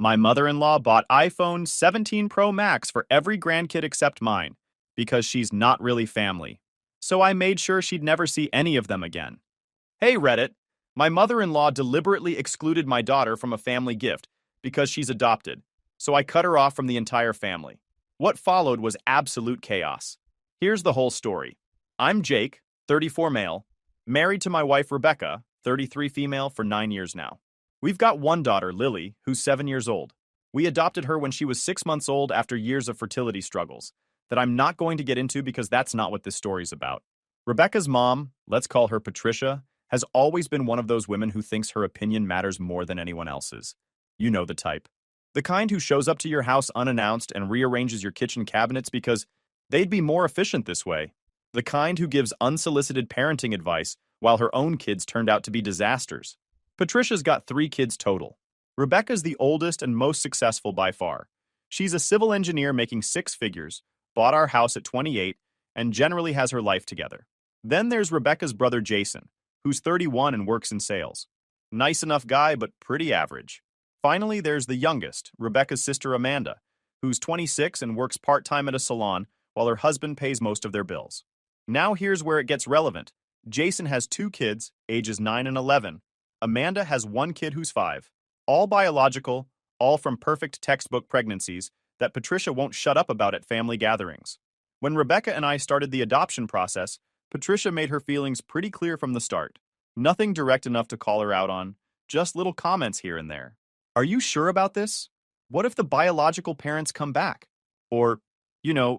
My mother-in-law bought iPhone 17 Pro Max for every grandkid except mine, because she's not really family. So I made sure she'd never see any of them again. Hey Reddit, my mother-in-law deliberately excluded my daughter from a family gift because she's adopted, so I cut her off from the entire family. What followed was absolute chaos. Here's the whole story. I'm Jake, 34 male, married to my wife Rebecca, 33 female for 9 years now. We've got one daughter, Lily, who's 7 years old. We adopted her when she was 6 months old after years of fertility struggles that I'm not going to get into because that's not what this story's about. Rebecca's mom, let's call her Patricia, has always been one of those women who thinks her opinion matters more than anyone else's. You know the type. The kind who shows up to your house unannounced and rearranges your kitchen cabinets because they'd be more efficient this way. The kind who gives unsolicited parenting advice while her own kids turned out to be disasters. Patricia's got 3 kids total. Rebecca's the oldest and most successful by far. She's a civil engineer making 6 figures, bought our house at 28, and generally has her life together. Then there's Rebecca's brother Jason, who's 31 and works in sales. Nice enough guy, but pretty average. Finally, there's the youngest, Rebecca's sister Amanda, who's 26 and works part-time at a salon while her husband pays most of their bills. Now here's where it gets relevant. Jason has 2 kids, ages 9 and 11. Amanda has 1 kid who's 5. All biological, all from perfect textbook pregnancies that Patricia won't shut up about at family gatherings. When Rebecca and I started the adoption process, Patricia made her feelings pretty clear from the start. Nothing direct enough to call her out on, just little comments here and there. Are you sure about this? What if the biological parents come back? Or,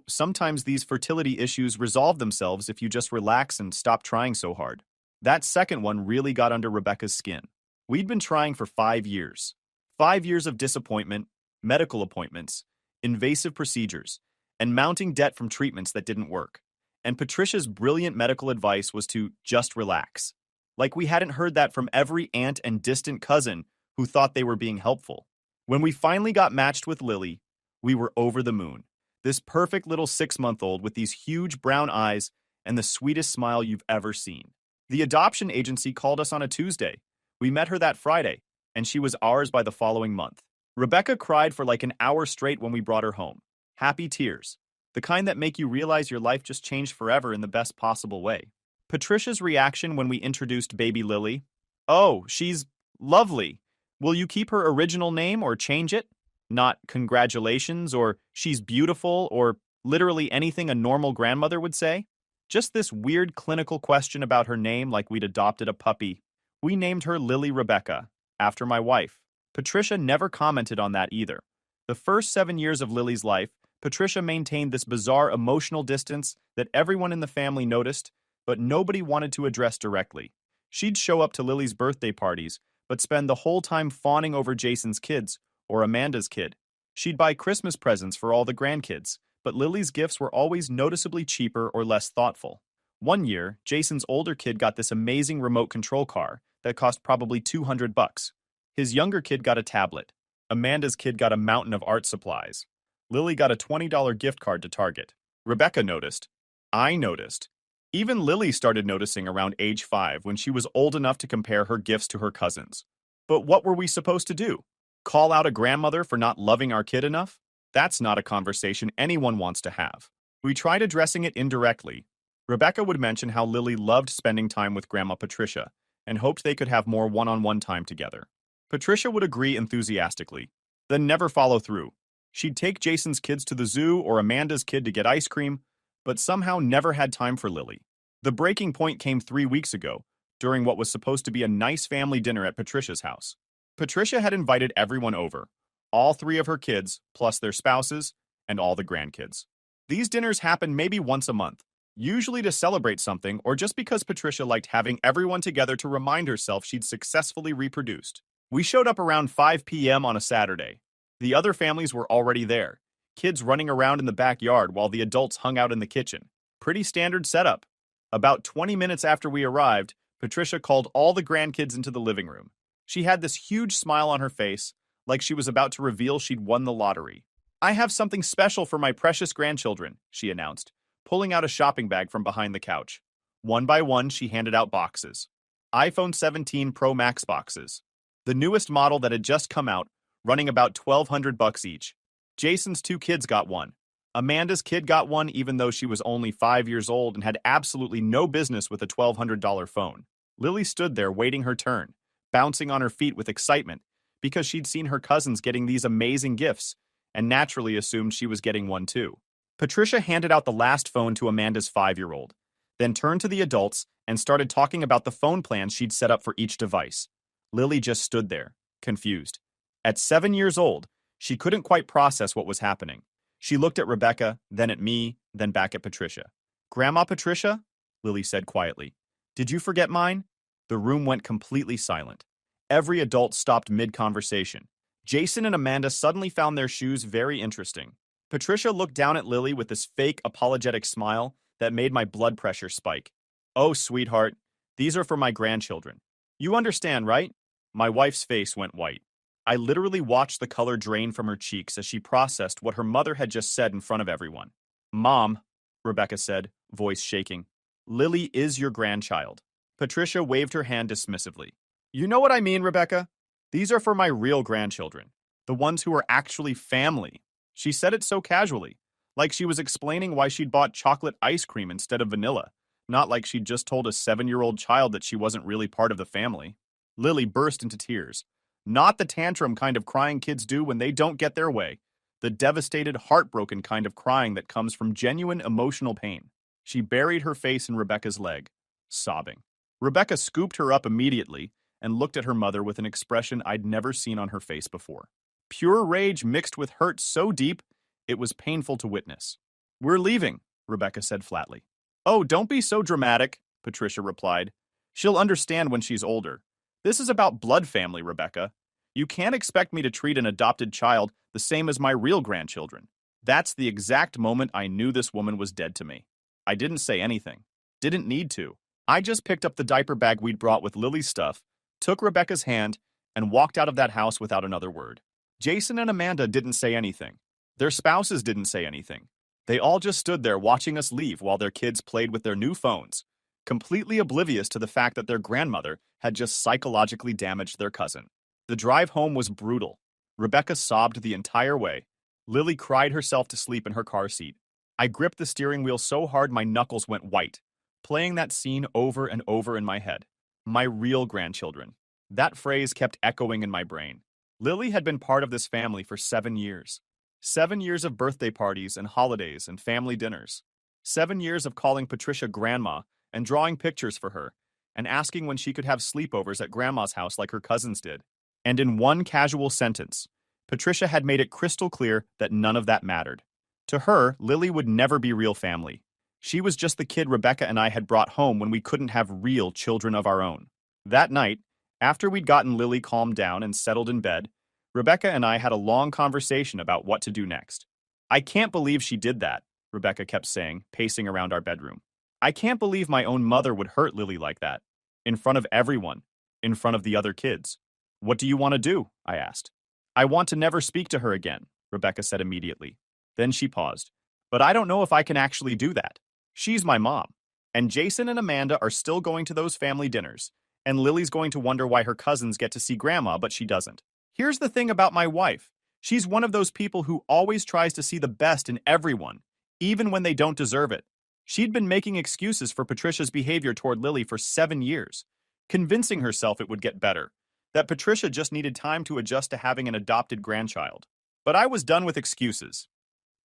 sometimes these fertility issues resolve themselves if you just relax and stop trying so hard. That second one really got under Rebecca's skin. We'd been trying for 5 years. 5 years of disappointment, medical appointments, invasive procedures, and mounting debt from treatments that didn't work. And Patricia's brilliant medical advice was to just relax. Like we hadn't heard that from every aunt and distant cousin who thought they were being helpful. When we finally got matched with Lily, we were over the moon. This perfect little 6-month-old with these huge brown eyes and the sweetest smile you've ever seen. The adoption agency called us on a Tuesday. We met her that Friday, and she was ours by the following month. Rebecca cried for like an hour straight when we brought her home. Happy tears. The kind that make you realize your life just changed forever in the best possible way. Patricia's reaction when we introduced baby Lily? Oh, she's lovely. Will you keep her original name or change it? Not congratulations or she's beautiful or literally anything a normal grandmother would say. Just this weird clinical question about her name like we'd adopted a puppy. We named her Lily Rebecca, after my wife. Patricia never commented on that either. The first 7 years of Lily's life, Patricia maintained this bizarre emotional distance that everyone in the family noticed, but nobody wanted to address directly. She'd show up to Lily's birthday parties, but spend the whole time fawning over Jason's kids, or Amanda's kid. She'd buy Christmas presents for all the grandkids, but Lily's gifts were always noticeably cheaper or less thoughtful. One year, Jason's older kid got this amazing remote control car that cost probably $200. His younger kid got a tablet. Amanda's kid got a mountain of art supplies. Lily got a $20 gift card to Target. Rebecca noticed. I noticed. Even Lily started noticing around age 5 when she was old enough to compare her gifts to her cousins. But what were we supposed to do? Call out a grandmother for not loving our kid enough? That's not a conversation anyone wants to have. We tried addressing it indirectly. Rebecca would mention how Lily loved spending time with Grandma Patricia and hoped they could have more one-on-one time together. Patricia would agree enthusiastically, then never follow through. She'd take Jason's kids to the zoo or Amanda's kid to get ice cream, but somehow never had time for Lily. The breaking point came 3 weeks ago, during what was supposed to be a nice family dinner at Patricia's house. Patricia had invited everyone over, all 3 of her kids, plus their spouses, and all the grandkids. These dinners happen maybe once a month, usually to celebrate something or just because Patricia liked having everyone together to remind herself she'd successfully reproduced. We showed up around 5 p.m. on a Saturday. The other families were already there, kids running around in the backyard while the adults hung out in the kitchen. Pretty standard setup. About 20 minutes after we arrived, Patricia called all the grandkids into the living room. She had this huge smile on her face, like she was about to reveal she'd won the lottery. I have something special for my precious grandchildren, she announced, pulling out a shopping bag from behind the couch. One by one, she handed out boxes. iPhone 17 Pro Max boxes. The newest model that had just come out, running about $1,200 each. Jason's two kids got one. Amanda's kid got one even though she was only 5 years old and had absolutely no business with a $1,200 phone. Lily stood there waiting her turn, bouncing on her feet with excitement because she'd seen her cousins getting these amazing gifts and naturally assumed she was getting one too. Patricia handed out the last phone to Amanda's 5-year-old, then turned to the adults and started talking about the phone plans she'd set up for each device. Lily just stood there, confused. At 7 years old, she couldn't quite process what was happening. She looked at Rebecca, then at me, then back at Patricia. "Grandma Patricia?" Lily said quietly. "Did you forget mine?" The room went completely silent. Every adult stopped mid-conversation. Jason and Amanda suddenly found their shoes very interesting. Patricia looked down at Lily with this fake, apologetic smile that made my blood pressure spike. "Oh, sweetheart, these are for my grandchildren. You understand, right?" My wife's face went white. I literally watched the color drain from her cheeks as she processed what her mother had just said in front of everyone. "Mom," Rebecca said, voice shaking, "Lily is your grandchild." Patricia waved her hand dismissively. "You know what I mean, Rebecca? These are for my real grandchildren, the ones who are actually family." She said it so casually, like she was explaining why she'd bought chocolate ice cream instead of vanilla, not like she'd just told a 7-year-old child that she wasn't really part of the family. Lily burst into tears. Not the tantrum kind of crying kids do when they don't get their way. The devastated, heartbroken kind of crying that comes from genuine emotional pain. She buried her face in Rebecca's leg, sobbing. Rebecca scooped her up immediately and looked at her mother with an expression I'd never seen on her face before. Pure rage mixed with hurt so deep, it was painful to witness. "We're leaving," Rebecca said flatly. "Oh, don't be so dramatic," Patricia replied. "She'll understand when she's older. This is about blood family, Rebecca. You can't expect me to treat an adopted child the same as my real grandchildren." That's the exact moment I knew this woman was dead to me. I didn't say anything. Didn't need to. I just picked up the diaper bag we'd brought with Lily's stuff, took Rebecca's hand, and walked out of that house without another word. Jason and Amanda didn't say anything. Their spouses didn't say anything. They all just stood there watching us leave while their kids played with their new phones, completely oblivious to the fact that their grandmother had just psychologically damaged their cousin. The drive home was brutal. Rebecca sobbed the entire way. Lily cried herself to sleep in her car seat. I gripped the steering wheel so hard my knuckles went white, playing that scene over and over in my head. My real grandchildren. That phrase kept echoing in my brain. Lily had been part of this family for 7 years. 7 years of birthday parties and holidays and family dinners. 7 years of calling Patricia grandma and drawing pictures for her and asking when she could have sleepovers at grandma's house like her cousins did. And in one casual sentence, Patricia had made it crystal clear that none of that mattered. To her, Lily would never be real family. She was just the kid Rebecca and I had brought home when we couldn't have real children of our own. That night, after we'd gotten Lily calmed down and settled in bed, Rebecca and I had a long conversation about what to do next. "I can't believe she did that," Rebecca kept saying, pacing around our bedroom. "I can't believe my own mother would hurt Lily like that. In front of everyone. In front of the other kids." "What do you want to do?" I asked. "I want to never speak to her again," Rebecca said immediately. Then she paused. "But I don't know if I can actually do that. She's my mom. And Jason and Amanda are still going to those family dinners. And Lily's going to wonder why her cousins get to see grandma, but she doesn't. Here's the thing about my wife. She's one of those people who always tries to see the best in everyone, even when they don't deserve it. She'd been making excuses for Patricia's behavior toward Lily for 7 years, convincing herself it would get better, that Patricia just needed time to adjust to having an adopted grandchild. But I was done with excuses.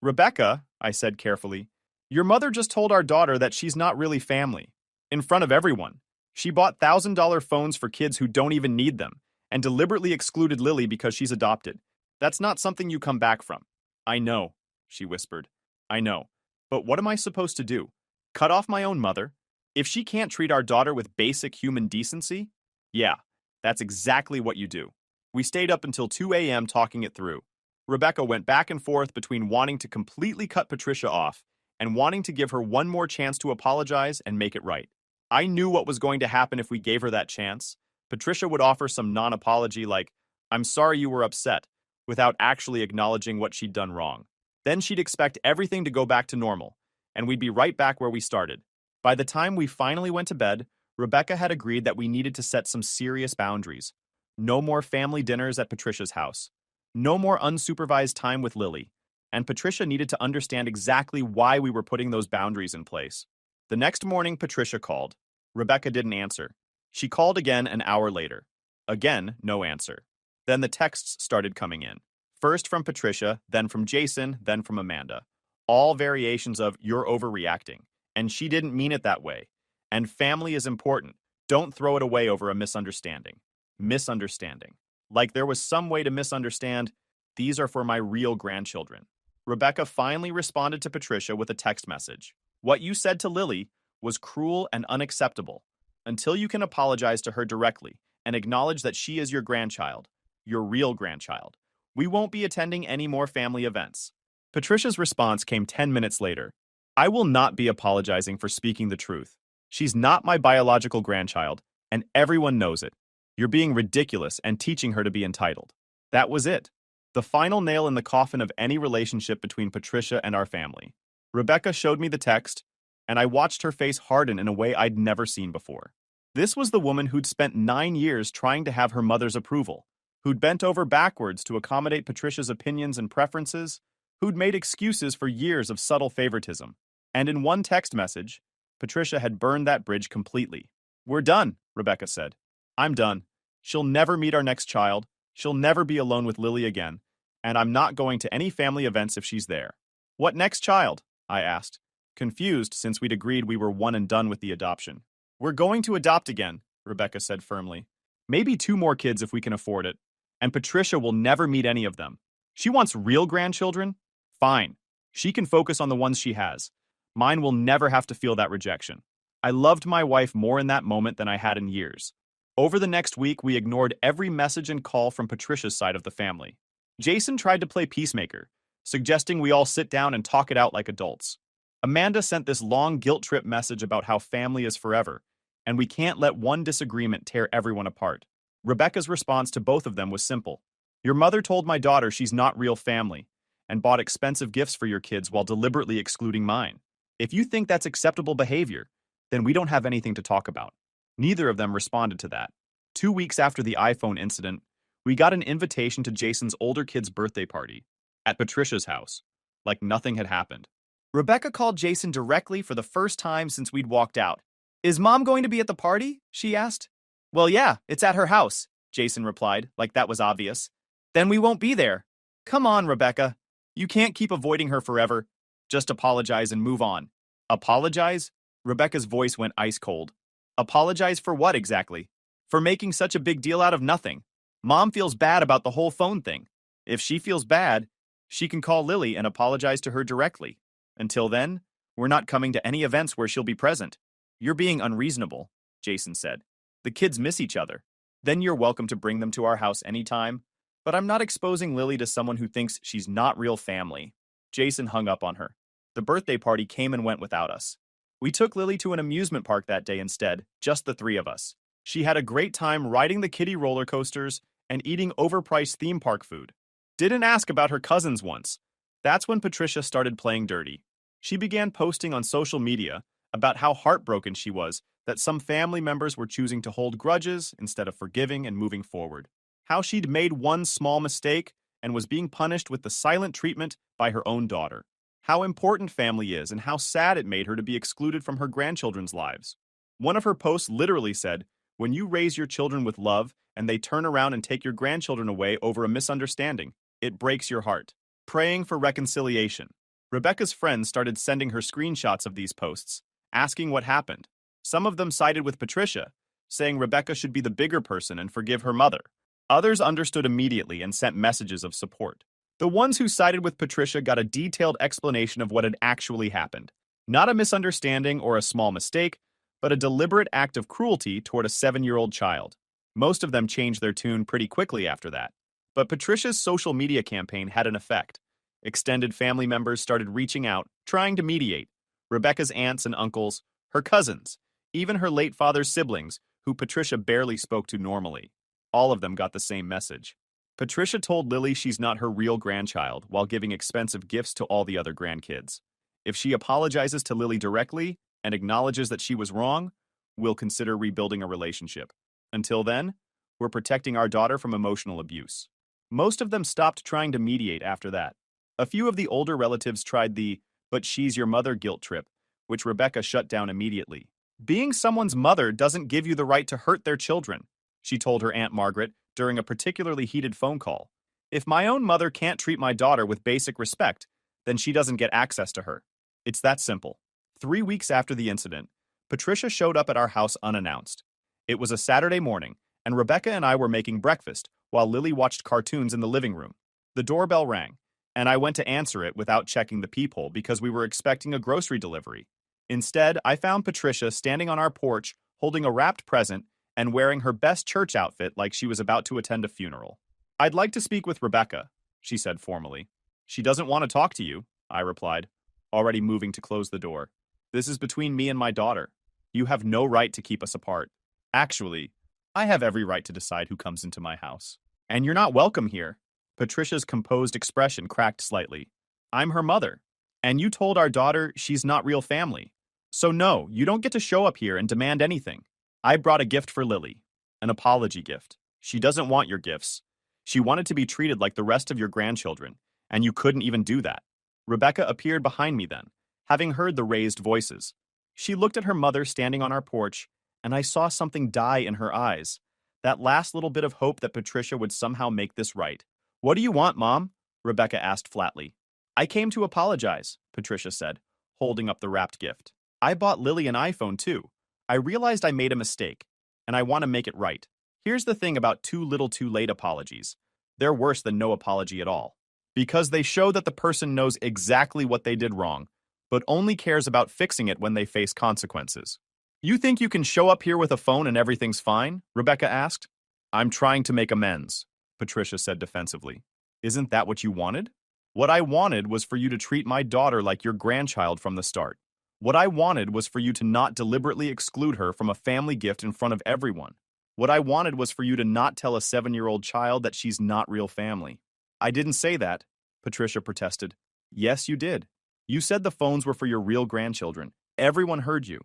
"Rebecca," I said carefully, "your mother just told our daughter that she's not really family. In front of everyone. She bought $1,000 phones for kids who don't even need them, and deliberately excluded Lily because she's adopted. That's not something you come back from." "I know," she whispered. "I know. But what am I supposed to do? Cut off my own mother? If she can't treat our daughter with basic human decency?" "Yeah, that's exactly what you do." We stayed up until 2 a.m. talking it through. Rebecca went back and forth between wanting to completely cut Patricia off and wanting to give her one more chance to apologize and make it right. I knew what was going to happen if we gave her that chance. Patricia would offer some non-apology like, "I'm sorry you were upset," without actually acknowledging what she'd done wrong. Then she'd expect everything to go back to normal, and we'd be right back where we started. By the time we finally went to bed, Rebecca had agreed that we needed to set some serious boundaries. No more family dinners at Patricia's house. No more unsupervised time with Lily, and Patricia needed to understand exactly why we were putting those boundaries in place. The next morning, Patricia called. Rebecca didn't answer. She called again an hour later. Again, no answer. Then the texts started coming in. First from Patricia, then from Jason, then from Amanda. All variations of "you're overreacting," and "she didn't mean it that way," and "family is important. Don't throw it away over a misunderstanding." Misunderstanding. Like there was some way to misunderstand, "These are for my real grandchildren." Rebecca finally responded to Patricia with a text message. "What you said to Lily was cruel and unacceptable. Until you can apologize to her directly and acknowledge that she is your grandchild, your real grandchild, we won't be attending any more family events." Patricia's response came 10 minutes later. "I will not be apologizing for speaking the truth. She's not my biological grandchild, and everyone knows it. You're being ridiculous and teaching her to be entitled." That was it. The final nail in the coffin of any relationship between Patricia and our family. Rebecca showed me the text, and I watched her face harden in a way I'd never seen before. This was the woman who'd spent 9 years trying to have her mother's approval, who'd bent over backwards to accommodate Patricia's opinions and preferences, who'd made excuses for years of subtle favoritism. And in one text message, Patricia had burned that bridge completely. "We're done," Rebecca said. "I'm done. She'll never meet our next child. She'll never be alone with Lily again. And I'm not going to any family events if she's there." "What next child?" I asked, confused since we'd agreed we were one and done with the adoption. "We're going to adopt again," Rebecca said firmly. "Maybe 2 more kids if we can afford it. And Patricia will never meet any of them. She wants real grandchildren? Fine. She can focus on the ones she has. Mine will never have to feel that rejection." I loved my wife more in that moment than I had in years. Over the next week, we ignored every message and call from Patricia's side of the family. Jason tried to play peacemaker, suggesting we all sit down and talk it out like adults. Amanda sent this long guilt trip message about how family is forever, and we can't let one disagreement tear everyone apart. Rebecca's response to both of them was simple. "Your mother told my daughter she's not real family, and bought expensive gifts for your kids while deliberately excluding mine. If you think that's acceptable behavior, then we don't have anything to talk about." Neither of them responded to that. 2 weeks after the iPhone incident, we got an invitation to Jason's older kid's birthday party at Patricia's house, like nothing had happened. Rebecca called Jason directly for the first time since we'd walked out. "Is Mom going to be at the party?" she asked. "Well, yeah, it's at her house," Jason replied, like that was obvious. "Then we won't be there." "Come on, Rebecca. You can't keep avoiding her forever. Just apologize and move on." "Apologize?" Rebecca's voice went ice cold. "Apologize for what exactly?" "For making such a big deal out of nothing. Mom feels bad about the whole phone thing. If she feels bad, she can call Lily and apologize to her directly. Until then, we're not coming to any events where she'll be present." "You're being unreasonable," Jason said. "The kids miss each other. Then you're welcome to bring them to our house anytime. But I'm not exposing Lily to someone who thinks she's not real family." Jason hung up on her. The birthday party came and went without us. We took Lily to an amusement park that day instead, just the 3 of us. She had a great time riding the kiddie roller coasters and eating overpriced theme park food. Didn't ask about her cousins once. That's when Patricia started playing dirty. She began posting on social media about how heartbroken she was that some family members were choosing to hold grudges instead of forgiving and moving forward. How she'd made one small mistake and was being punished with the silent treatment by her own daughter. How important family is and how sad it made her to be excluded from her grandchildren's lives. One of her posts literally said, "When you raise your children with love and they turn around and take your grandchildren away over a misunderstanding, it breaks your heart." Praying for reconciliation. Rebecca's friends started sending her screenshots of these posts, asking what happened. Some of them sided with Patricia, saying Rebecca should be the bigger person and forgive her mother. Others understood immediately and sent messages of support. The ones who sided with Patricia got a detailed explanation of what had actually happened. Not a misunderstanding or a small mistake, but a deliberate act of cruelty toward a 7-year-old child. Most of them changed their tune pretty quickly after that. But Patricia's social media campaign had an effect. Extended family members started reaching out, trying to mediate. Rebecca's aunts and uncles, her cousins, even her late father's siblings, who Patricia barely spoke to normally. All of them got the same message. Patricia told Lily she's not her real grandchild while giving expensive gifts to all the other grandkids. If she apologizes to Lily directly and acknowledges that she was wrong, we'll consider rebuilding a relationship. Until then, we're protecting our daughter from emotional abuse. Most of them stopped trying to mediate after that. A few of the older relatives tried the "but she's your mother" guilt trip, which Rebecca shut down immediately. Being someone's mother doesn't give you the right to hurt their children, she told her Aunt Margaret during a particularly heated phone call. If my own mother can't treat my daughter with basic respect, then she doesn't get access to her. It's that simple. 3 weeks after the incident, Patricia showed up at our house unannounced. It was a Saturday morning, and Rebecca and I were making breakfast while Lily watched cartoons in the living room. The doorbell rang, and I went to answer it without checking the peephole because we were expecting a grocery delivery. Instead, I found Patricia standing on our porch holding a wrapped present and wearing her best church outfit like she was about to attend a funeral. "I'd like to speak with Rebecca," she said formally. "She doesn't want to talk to you," I replied, already moving to close the door. "This is between me and my daughter. You have no right to keep us apart. Actually, I have every right to decide who comes into my house. And you're not welcome here." Patricia's composed expression cracked slightly. "I'm her mother, and you told our daughter she's not real family. So no, you don't get to show up here and demand anything. I brought a gift for Lily, an apology gift. She doesn't want your gifts. She wanted to be treated like the rest of your grandchildren, and you couldn't even do that." Rebecca appeared behind me then, having heard the raised voices. She looked at her mother standing on our porch, and I saw something die in her eyes. That last little bit of hope that Patricia would somehow make this right. "What do you want, Mom?" Rebecca asked flatly. "I came to apologize," Patricia said, holding up the wrapped gift. "I bought Lily an iPhone too. I realized I made a mistake, and I want to make it right. Here's the thing about too little too late apologies. They're worse than no apology at all. Because they show that the person knows exactly what they did wrong, but only cares about fixing it when they face consequences." "You think you can show up here with a phone and everything's fine?" Rebecca asked. "I'm trying to make amends," Patricia said defensively. "Isn't that what you wanted?" "What I wanted was for you to treat my daughter like your grandchild from the start. What I wanted was for you to not deliberately exclude her from a family gift in front of everyone. What I wanted was for you to not tell a 7-year-old child that she's not real family." "I didn't say that," Patricia protested. "Yes, you did. You said the phones were for your real grandchildren. Everyone heard you."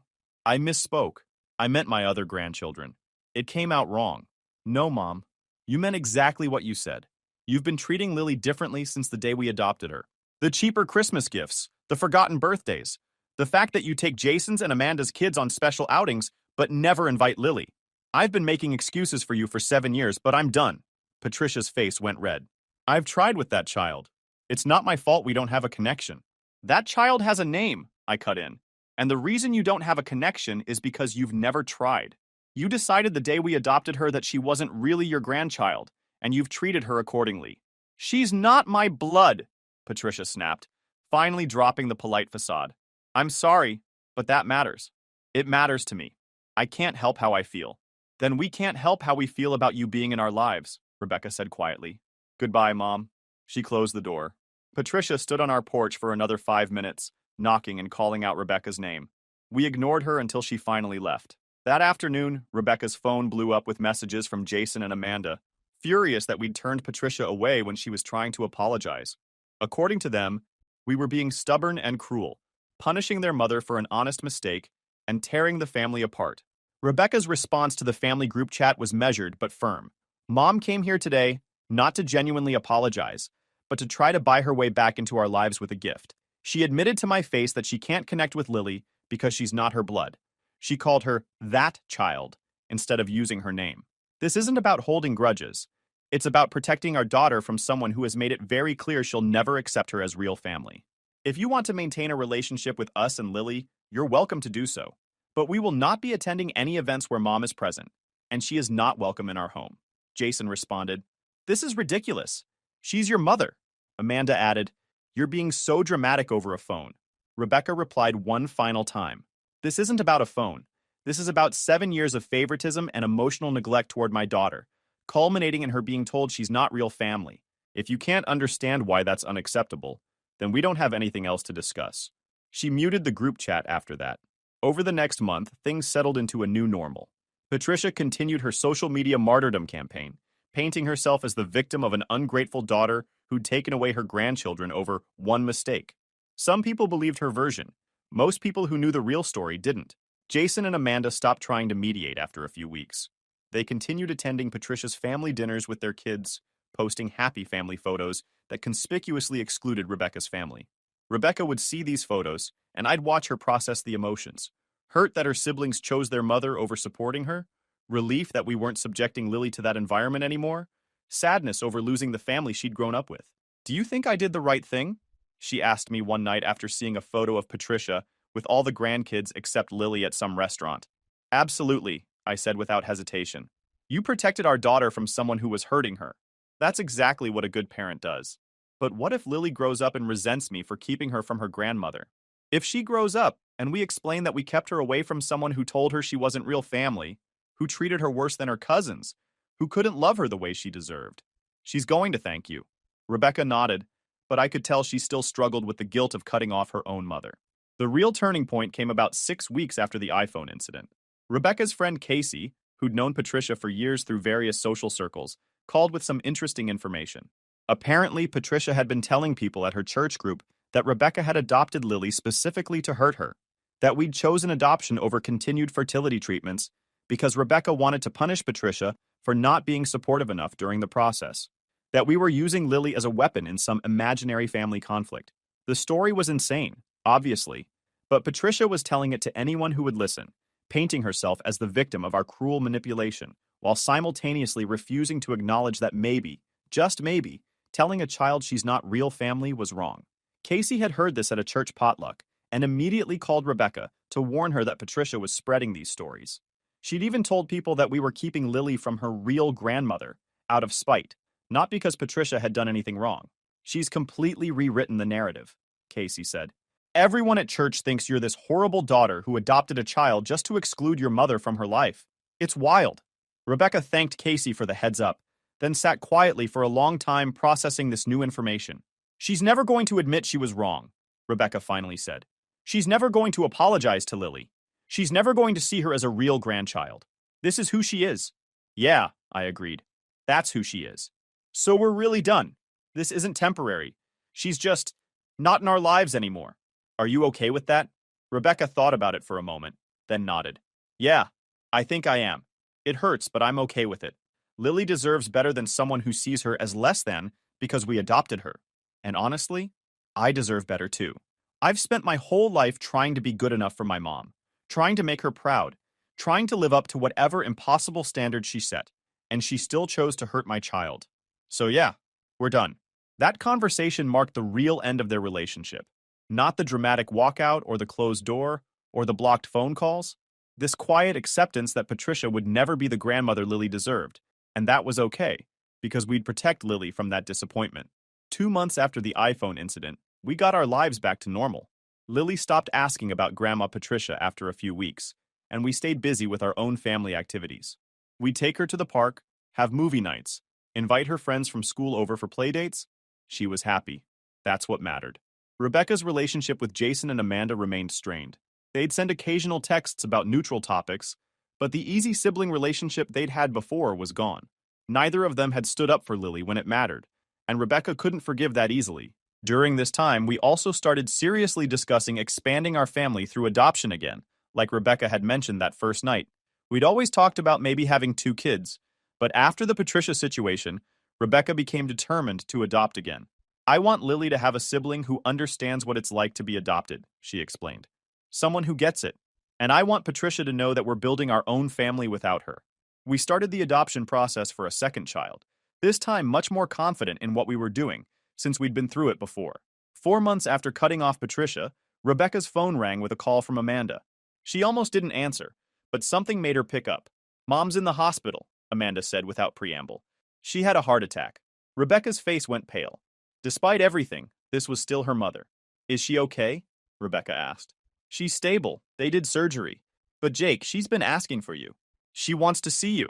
"I misspoke. I meant my other grandchildren. It came out wrong." "No, Mom. You meant exactly what you said. You've been treating Lily differently since the day we adopted her. The cheaper Christmas gifts, the forgotten birthdays, the fact that you take Jason's and Amanda's kids on special outings but never invite Lily. I've been making excuses for you for 7 years, but I'm done." Patricia's face went red. "I've tried with that child. It's not my fault we don't have a connection." "That child has a name," I cut in. "And the reason you don't have a connection is because you've never tried. You decided the day we adopted her that she wasn't really your grandchild, and you've treated her accordingly." "She's not my blood," Patricia snapped, finally dropping the polite facade. "I'm sorry, but that matters. It matters to me. I can't help how I feel." "Then we can't help how we feel about you being in our lives," Rebecca said quietly. "Goodbye, Mom." She closed the door. Patricia stood on our porch for another 5 minutes, knocking and calling out Rebecca's name. We ignored her until she finally left. That afternoon, Rebecca's phone blew up with messages from Jason and Amanda, furious that we'd turned Patricia away when she was trying to apologize. According to them, we were being stubborn and cruel, punishing their mother for an honest mistake, and tearing the family apart. Rebecca's response to the family group chat was measured but firm. "Mom came here today, not to genuinely apologize, but to try to buy her way back into our lives with a gift. She admitted to my face that she can't connect with Lily because she's not her blood. She called her that child instead of using her name. This isn't about holding grudges. It's about protecting our daughter from someone who has made it very clear she'll never accept her as real family. If you want to maintain a relationship with us and Lily, you're welcome to do so. But we will not be attending any events where Mom is present, and she is not welcome in our home." Jason responded, "This is ridiculous. She's your mother." Amanda added, "You're being so dramatic over a phone." Rebecca replied one final time, "This isn't about a phone. This is about 7 years of favoritism and emotional neglect toward my daughter, culminating in her being told she's not real family. If you can't understand why that's unacceptable, then we don't have anything else to discuss." She muted the group chat after that. Over the next month, things settled into a new normal. Patricia continued her social media martyrdom campaign, painting herself as the victim of an ungrateful daughter who'd taken away her grandchildren over one mistake. Some people believed her version. Most people who knew the real story didn't. Jason and Amanda stopped trying to mediate after a few weeks. They continued attending Patricia's family dinners with their kids, posting happy family photos that conspicuously excluded Rebecca's family. Rebecca would see these photos, and I'd watch her process the emotions. Hurt that her siblings chose their mother over supporting her, relief that we weren't subjecting Lily to that environment anymore, sadness over losing the family she'd grown up with. "Do you think I did the right thing?" she asked me one night after seeing a photo of Patricia with all the grandkids except Lily at some restaurant. "Absolutely," I said without hesitation. "You protected our daughter from someone who was hurting her. That's exactly what a good parent does. But what if Lily grows up and resents me for keeping her from her grandmother? If she grows up and we explain that we kept her away from someone who told her she wasn't real family, who treated her worse than her cousins, who couldn't love her the way she deserved? She's going to thank you." Rebecca nodded, but I could tell she still struggled with the guilt of cutting off her own mother. The real turning point came about 6 weeks after the iPhone incident. Rebecca's friend Casey, who'd known Patricia for years through various social circles, called with some interesting information. Apparently, Patricia had been telling people at her church group that Rebecca had adopted Lily specifically to hurt her, that we'd chosen adoption over continued fertility treatments because Rebecca wanted to punish Patricia for not being supportive enough during the process, that we were using Lily as a weapon in some imaginary family conflict. The story was insane, obviously, but Patricia was telling it to anyone who would listen, painting herself as the victim of our cruel manipulation, while simultaneously refusing to acknowledge that maybe, just maybe, telling a child she's not real family was wrong. Casey had heard this at a church potluck and immediately called Rebecca to warn her that Patricia was spreading these stories. She'd even told people that we were keeping Lily from her real grandmother, out of spite, not because Patricia had done anything wrong. "She's completely rewritten the narrative," Casey said. "Everyone at church thinks you're this horrible daughter who adopted a child just to exclude your mother from her life. It's wild." Rebecca thanked Casey for the heads up, then sat quietly for a long time processing this new information. "She's never going to admit she was wrong," Rebecca finally said. "She's never going to apologize to Lily. She's never going to see her as a real grandchild. This is who she is." "Yeah," I agreed. "That's who she is. So we're really done. This isn't temporary. She's just not in our lives anymore. Are you okay with that?" Rebecca thought about it for a moment, then nodded. "Yeah, I think I am. It hurts, but I'm okay with it. Lily deserves better than someone who sees her as less than because we adopted her. And honestly, I deserve better too. I've spent my whole life trying to be good enough for my mom, trying to make her proud, trying to live up to whatever impossible standard she set, and she still chose to hurt my child. So yeah, we're done." That conversation marked the real end of their relationship, not the dramatic walkout or the closed door or the blocked phone calls. This quiet acceptance that Patricia would never be the grandmother Lily deserved, and that was okay, because we'd protect Lily from that disappointment. 2 months after the iPhone incident, we got our lives back to normal. Lily stopped asking about Grandma Patricia after a few weeks, and we stayed busy with our own family activities. We'd take her to the park, have movie nights, invite her friends from school over for playdates. She was happy. That's what mattered. Rebecca's relationship with Jason and Amanda remained strained. They'd send occasional texts about neutral topics, but the easy sibling relationship they'd had before was gone. Neither of them had stood up for Lily when it mattered, and Rebecca couldn't forgive that easily. During this time, we also started seriously discussing expanding our family through adoption again, like Rebecca had mentioned that first night. We'd always talked about maybe having 2 kids, but after the Patricia situation, Rebecca became determined to adopt again. "I want Lily to have a sibling who understands what it's like to be adopted," she explained. "Someone who gets it. And I want Patricia to know that we're building our own family without her." We started the adoption process for a second child, this time much more confident in what we were doing, since we'd been through it before. 4 months after cutting off Patricia, Rebecca's phone rang with a call from Amanda. She almost didn't answer, but something made her pick up. "Mom's in the hospital," Amanda said without preamble. "She had a heart attack." Rebecca's face went pale. Despite everything, this was still her mother. "Is she okay?" Rebecca asked. "She's stable. They did surgery. But Jake, she's been asking for you. She wants to see you."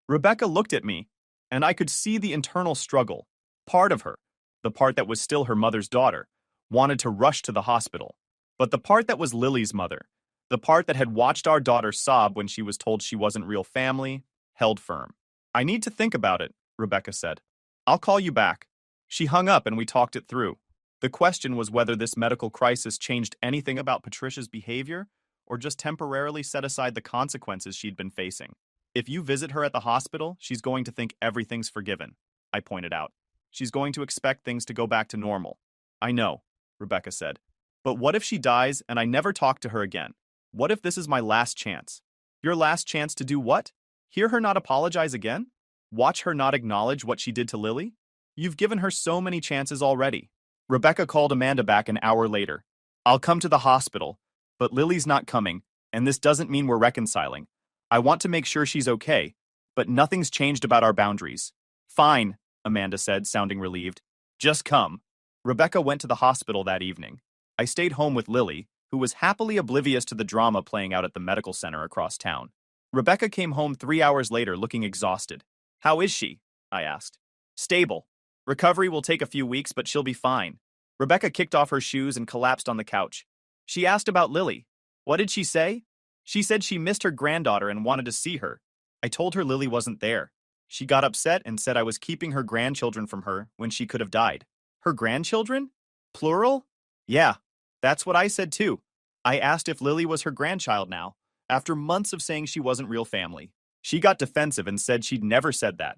Rebecca looked at me, and I could see the internal struggle. Part of her, the part that was still her mother's daughter, wanted to rush to the hospital. But the part that was Lily's mother, the part that had watched our daughter sob when she was told she wasn't real family, held firm. "I need to think about it," Rebecca said. "I'll call you back." She hung up and we talked it through. The question was whether this medical crisis changed anything about Patricia's behavior or just temporarily set aside the consequences she'd been facing. "If you visit her at the hospital, she's going to think everything's forgiven," I pointed out. She's going to expect things to go back to normal. I know, Rebecca said. But what if she dies and I never talk to her again? What if this is my last chance? Your last chance to do what? Hear her not apologize again? Watch her not acknowledge what she did to Lily? You've given her so many chances already. Rebecca called Amanda back an hour later. I'll come to the hospital, but Lily's not coming, and this doesn't mean we're reconciling. I want to make sure she's okay, but nothing's changed about our boundaries. Fine, Amanda said, sounding relieved. Just come. Rebecca went to the hospital that evening. I stayed home with Lily, who was happily oblivious to the drama playing out at the medical center across town. Rebecca came home 3 hours later looking exhausted. How is she? I asked. Stable. Recovery will take a few weeks, but she'll be fine. Rebecca kicked off her shoes and collapsed on the couch. She asked about Lily. What did she say? She said she missed her granddaughter and wanted to see her. I told her Lily wasn't there. She got upset and said I was keeping her grandchildren from her when she could have died. Her grandchildren? Plural? Yeah, that's what I said too. I asked if Lily was her grandchild now, after months of saying she wasn't real family. She got defensive and said she'd never said that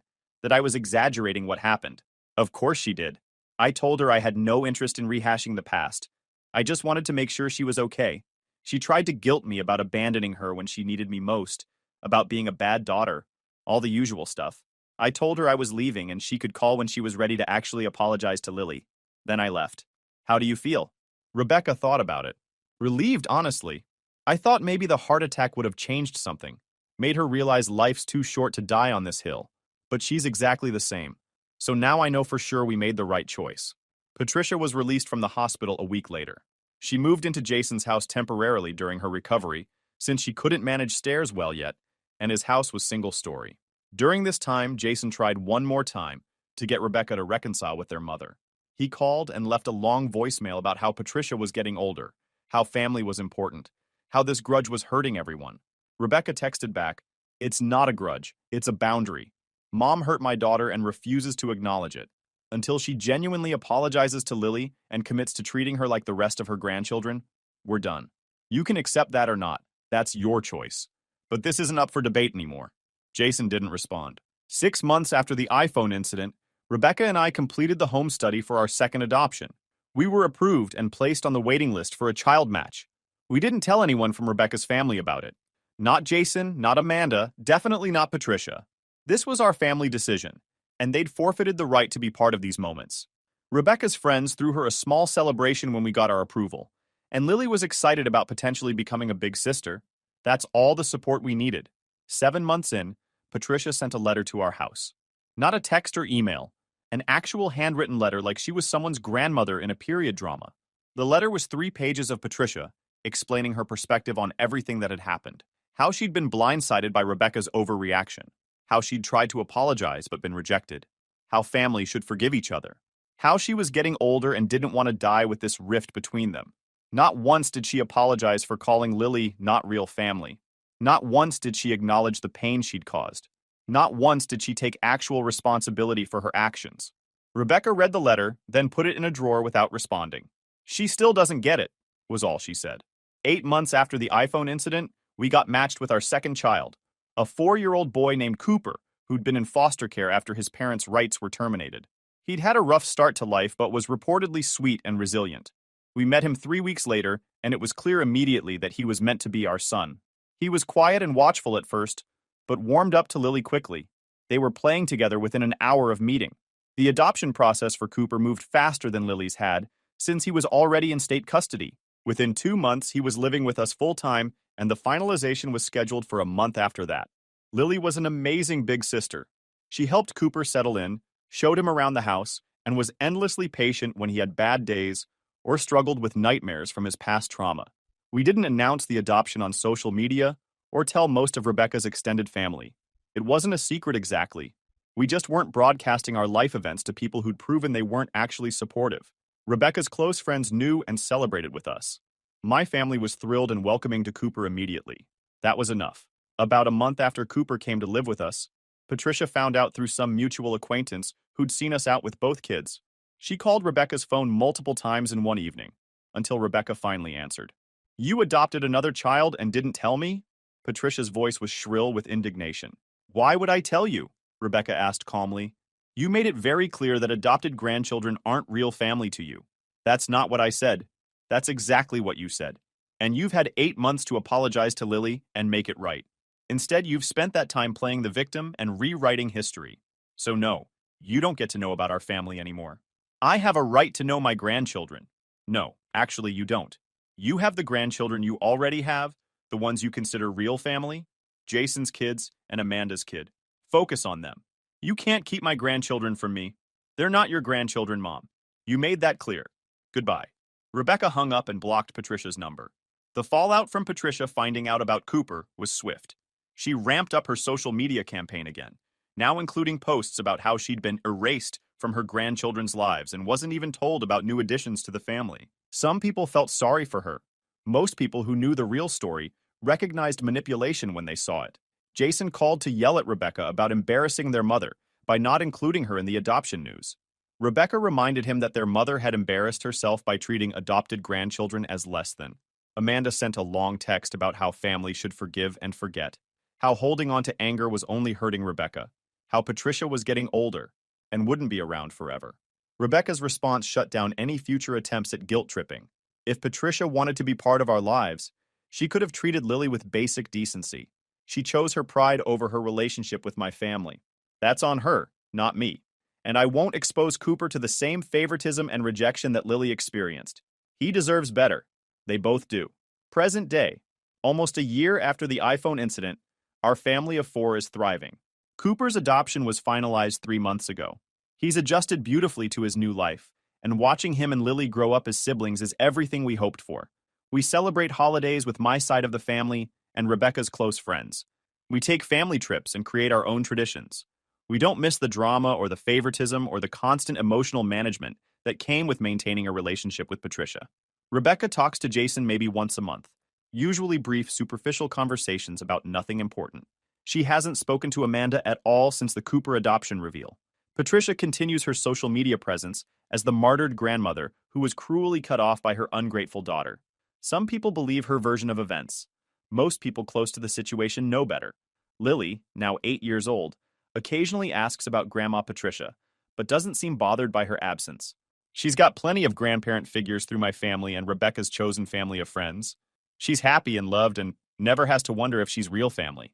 I was exaggerating what happened. Of course she did. I told her I had no interest in rehashing the past. I just wanted to make sure she was okay. She tried to guilt me about abandoning her when she needed me most, about being a bad daughter, all the usual stuff. I told her I was leaving and she could call when she was ready to actually apologize to Lily. Then I left. How do you feel? Rebecca thought about it. Relieved, honestly. I thought maybe the heart attack would have changed something, made her realize life's too short to die on this hill. But she's exactly the same. So now I know for sure we made the right choice. Patricia was released from the hospital a week later. She moved into Jason's house temporarily during her recovery, since she couldn't manage stairs well yet, and his house was single-story. During this time, Jason tried one more time to get Rebecca to reconcile with their mother. He called and left a long voicemail about how Patricia was getting older, how family was important, how this grudge was hurting everyone. Rebecca texted back, "It's not a grudge, it's a boundary. Mom hurt my daughter and refuses to acknowledge it. Until she genuinely apologizes to Lily and commits to treating her like the rest of her grandchildren, we're done. You can accept that or not. That's your choice. But this isn't up for debate anymore." Jason didn't respond. 6 months after the iPhone incident, Rebecca and I completed the home study for our second adoption. We were approved and placed on the waiting list for a child match. We didn't tell anyone from Rebecca's family about it. Not Jason, not Amanda, definitely not Patricia. This was our family decision, and they'd forfeited the right to be part of these moments. Rebecca's friends threw her a small celebration when we got our approval, and Lily was excited about potentially becoming a big sister. That's all the support we needed. 7 months in, Patricia sent a letter to our house. Not a text or email, an actual handwritten letter like she was someone's grandmother in a period drama. The letter was 3 pages of Patricia, explaining her perspective on everything that had happened. How she'd been blindsided by Rebecca's overreaction. How she'd tried to apologize but been rejected. How family should forgive each other. How she was getting older and didn't want to die with this rift between them. Not once did she apologize for calling Lily not real family. Not once did she acknowledge the pain she'd caused. Not once did she take actual responsibility for her actions. Rebecca read the letter, then put it in a drawer without responding. She still doesn't get it, was all she said. 8 months after the iPhone incident, we got matched with our second child, a 4-year-old boy named Cooper, who'd been in foster care after his parents' rights were terminated. He'd had a rough start to life but was reportedly sweet and resilient. We met him 3 weeks later, and it was clear immediately that he was meant to be our son. He was quiet and watchful at first, but warmed up to Lily quickly. They were playing together within an hour of meeting. The adoption process for Cooper moved faster than Lily's had, since he was already in state custody. Within 2 months, he was living with us full-time, and the finalization was scheduled for a month after that. Lily was an amazing big sister. She helped Cooper settle in, showed him around the house, and was endlessly patient when he had bad days or struggled with nightmares from his past trauma. We didn't announce the adoption on social media or tell most of Rebecca's extended family. It wasn't a secret exactly. We just weren't broadcasting our life events to people who'd proven they weren't actually supportive. Rebecca's close friends knew and celebrated with us. My family was thrilled and welcoming to Cooper immediately. That was enough. About a month after Cooper came to live with us, Patricia found out through some mutual acquaintance who'd seen us out with both kids. She called Rebecca's phone multiple times in one evening, until Rebecca finally answered. "You adopted another child and didn't tell me?" Patricia's voice was shrill with indignation. "Why would I tell you?" Rebecca asked calmly. You made it very clear that adopted grandchildren aren't real family to you. That's not what I said. That's exactly what you said. And you've had 8 months to apologize to Lily and make it right. Instead, you've spent that time playing the victim and rewriting history. So no, you don't get to know about our family anymore. I have a right to know my grandchildren. No, actually you don't. You have the grandchildren you already have, the ones you consider real family, Jason's kids and Amanda's kid. Focus on them. You can't keep my grandchildren from me. They're not your grandchildren, Mom. You made that clear. Goodbye. Rebecca hung up and blocked Patricia's number. The fallout from Patricia finding out about Cooper was swift. She ramped up her social media campaign again, now including posts about how she'd been erased from her grandchildren's lives and wasn't even told about new additions to the family. Some people felt sorry for her. Most people who knew the real story recognized manipulation when they saw it. Jason called to yell at Rebecca about embarrassing their mother by not including her in the adoption news. Rebecca reminded him that their mother had embarrassed herself by treating adopted grandchildren as less than. Amanda sent a long text about how family should forgive and forget, how holding on to anger was only hurting Rebecca, how Patricia was getting older and wouldn't be around forever. Rebecca's response shut down any future attempts at guilt-tripping. If Patricia wanted to be part of our lives, she could have treated Lily with basic decency. She chose her pride over her relationship with my family. That's on her, not me. And I won't expose Cooper to the same favoritism and rejection that Lily experienced. He deserves better. They both do. Present day, almost a year after the iPhone incident, our family of 4 is thriving. Cooper's adoption was finalized 3 months ago. He's adjusted beautifully to his new life, and watching him and Lily grow up as siblings is everything we hoped for. We celebrate holidays with my side of the family and Rebecca's close friends. We take family trips and create our own traditions. We don't miss the drama or the favoritism or the constant emotional management that came with maintaining a relationship with Patricia. Rebecca talks to Jason maybe once a month, usually brief, superficial conversations about nothing important. She hasn't spoken to Amanda at all since the Cooper adoption reveal. Patricia continues her social media presence as the martyred grandmother who was cruelly cut off by her ungrateful daughter. Some people believe her version of events. Most people close to the situation know better. Lily, now 8 years old, occasionally asks about Grandma Patricia, but doesn't seem bothered by her absence. She's got plenty of grandparent figures through my family and Rebecca's chosen family of friends. She's happy and loved and never has to wonder if she's real family.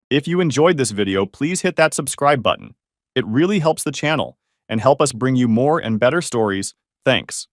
If you enjoyed this video, please hit that subscribe button. It really helps the channel and help us bring you more and better stories. Thanks.